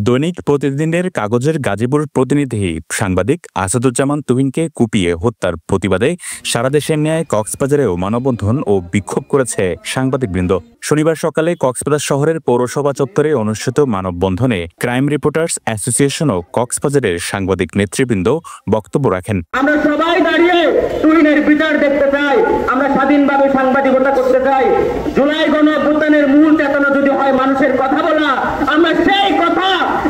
দৈনিক প্রতিদিনের কাগজের গাজীপুর প্রতিনিধি সাংবাদিক আসাদুজ্জামান তুহিনকে কুপিয়ে হত্যার প্রতিবাদে সারা দেশের ন্যায় কক্সবাজারেও মানববন্ধন ও বিক্ষোভ করেছে সাংবাদিকবৃন্দ। শনিবার সকালে কক্সবাজার শহরের পৌরসভা চত্বরে অনুষ্ঠিত মানববন্ধনে ক্রাইম রিপোর্টার্স অ্যাসোসিয়েশন ও কক্সবাজারের সাংবাদিক নেতৃবৃন্দ বক্তব্য রাখেন। আমরা সবাই দাঁড়িয়ে তুহিনের বিচার দেখতে চাই, আমরা স্বাধীনভাবে সাংবাদিকতা করতে চাই। জুলাই গণঅভ্যুত্থানের মূল চেতনা যদি হয় মানুষের কথা বলা, আমরা সেই কথা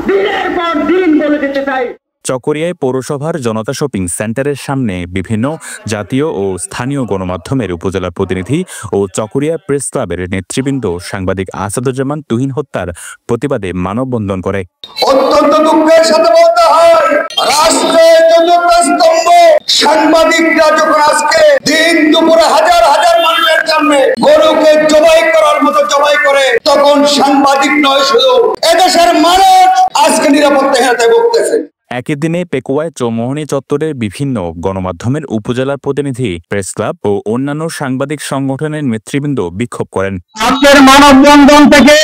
দিনের পর দিন বলে যেতে চাই। চকরিয়ায় পৌরসভার জনতা শপিং সেন্টারের সামনে বিভিন্ন জাতীয় ও স্থানীয় গণমাধ্যমের উপজেলা প্রতিনিধি ও চকরিয়া প্রেস ক্লাবের নেতৃবৃন্দ সাংবাদিক আসাদুজ্জামান তুহিন হত্যার প্রতিবাদে মানববন্ধন করে। অত্যন্ত দুঃখের সাথে বলতে হয়, রাষ্ট্রের স্তম্ভ সাংবাদিকরা যখন আজকে দিন দুপুরে হাজার হাজার মানুষের সামনে গরুকে জবাই করার মতো জবাই করে, তখন সাংবাদিক নয় শুধু এদেশের মানুষ আজকে নিরাপত্তাহীনতায় ভুগতেছে। একই দিনে পেকুয়ায় চৌমোহনী চত্বরের বিভিন্ন গণমাধ্যমের উপজেলা প্রতিনিধি, প্রেস ক্লাব ও অন্যান্য সাংবাদিক সংগঠনের নেতৃবৃন্দ বিক্ষোভ করেন। আজকের মানববন্ধন থেকে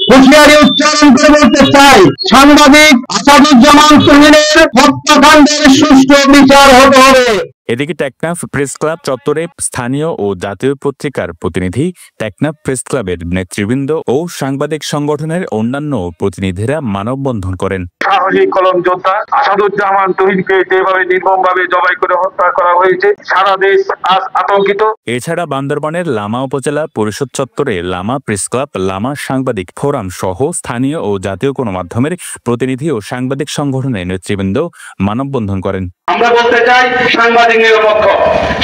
হুঁশিয়ারি উচ্চারণ করে বলতে চাই, সাংবাদিক আসাদুজ্জামান তুহিনের হত্যাকাণ্ডের সুষ্ঠু বিচার হতে হবে। এদিকে টেকনাফ প্রেস ক্লাব চত্বরে স্থানীয় ও জাতীয় পত্রিকার প্রতিনিধি, টেকনাফ প্রেস ক্লাবের নেতৃবৃন্দ ও সাংবাদিক সংগঠনের অন্যান্য প্রতিনিধিরা মানববন্ধন করেন। সাহসী কলম যোদ্ধা আসাদুজ্জামান তুহিনকে যেভাবে নির্মমভাবে জবাই করে হত্যা করা হয়েছে, সারা দেশ আজ আতঙ্কিত। এছাড়া বান্দরবানের লামা উপজেলা পরিষদ চত্বরে লামা প্রেস ক্লাব, লামা সাংবাদিক ফোরাম সহ স্থানীয় ও জাতীয় গণমাধ্যমের প্রতিনিধি ও সাংবাদিক সংগঠনের নেতৃবৃন্দ মানববন্ধন করেন। আমরা বলতে চাই, সাংবাদিক নিরপেক্ষ,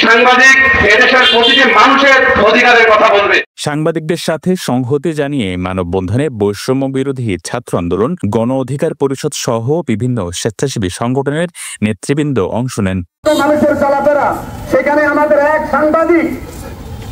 সাংবাদিক এদেশের প্রতিটি মানুষের অধিকারের কথা বলবে। সাংবাদিকদের সাথে সংহতি জানিয়ে মানববন্ধনে বৈষম্য বিরোধী ছাত্র আন্দোলন, গণ অধিকার পরিষদ সহ বিভিন্ন স্বেচ্ছাসেবী সংগঠনের নেতৃবৃন্দ অংশ নেন। মানুষের চলাফেরা, সেখানে আমাদের এক সাংবাদিক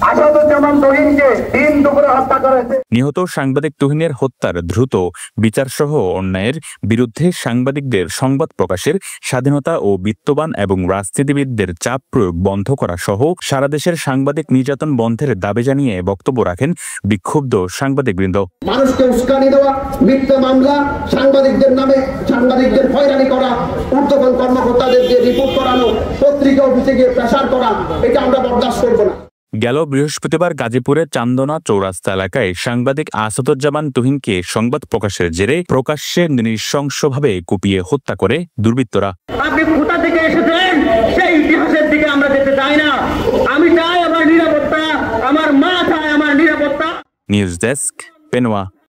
আসাদুজ্জামান তুহিনকে দিন দুপুরে হত্যা করেছে। নিহত সাংবাদিক তুহিনের হত্যার দ্রুত বিচারসহ অন্যায়ের বিরুদ্ধে সাংবাদিকদের সংবাদ প্রকাশের স্বাধীনতা ও বিত্তবান এবং রাজনীতিবিদদের চাপ প্রয়োগ বন্ধ করা সহ সারা দেশের সাংবাদিক নির্যাতন বন্ধের দাবি জানিয়ে বক্তব্য রাখেন বিক্ষুব্ধ সাংবাদিকবৃন্দ। মানুষকে উস্কানি দেওয়া, মিথ্যা মামলা, সাংবাদিকদের নামে সাংবাদিকদের হয়রানি করা, ঊর্ধ্বতন কর্মকর্তাদের দিয়ে রিপোর্ট করানো, পত্রিকা অফিসে গিয়ে প্রেসার করা, এটা আমরা বরদাস্ত করব না। গেল বৃহস্পতিবার গাজীপুরের চান্দনা চৌরাস্তা এলাকায় সাংবাদিক আসাদুজ্জামান তুহিনকে সংবাদ প্রকাশের জেরে প্রকাশ্যে নৃশংসভাবে কুপিয়ে হত্যা করে দুর্বৃত্তরা। আপনি কোথা থেকে এসেছেন সেই ইতিহাসের দিকে আমরা যেতে চাই না। আমি চাই আমার নিরাপত্তা, আমার মা চায় আমার নিরাপত্তা। News desk, Penowa.